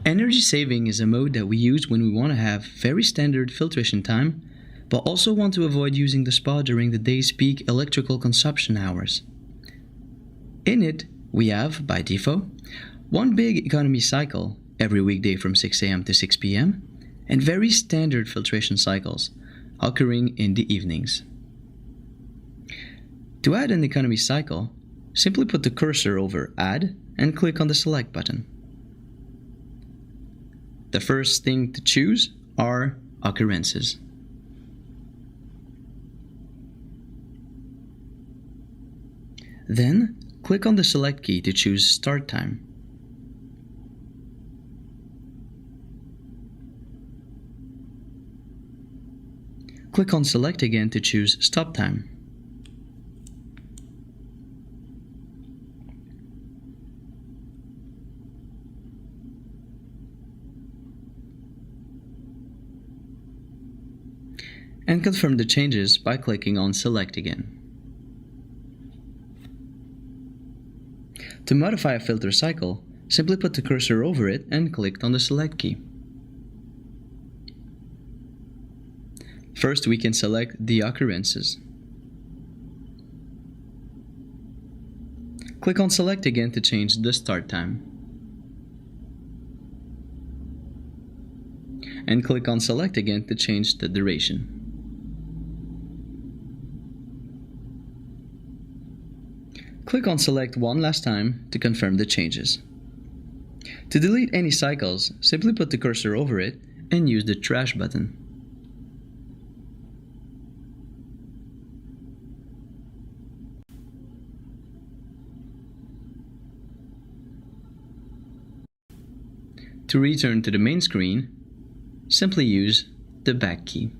Energy saving is a mode that we use when we want to have very standard filtration time, but also want to avoid using the spa during the day's peak electrical consumption hours. In it, we have, by default, one big economy cycle every weekday from 6 a.m. to 6 p.m. and very standard filtration cycles occurring in the evenings. To add an economy cycle, simply put the cursor over Add and click on the Select button. The first thing to choose are occurrences. Then, click on the Select key to choose Start Time. Click on Select again to choose Stop Time. And confirm the changes by clicking on Select again. To modify a filter cycle, simply put the cursor over it and click on the Select key. First, we can select the occurrences. Click on Select again to change the start time. And click on Select again to change the duration. Click on Select one last time to confirm the changes. To delete any cycles, simply put the cursor over it and use the Trash button. To return to the main screen, simply use the back key.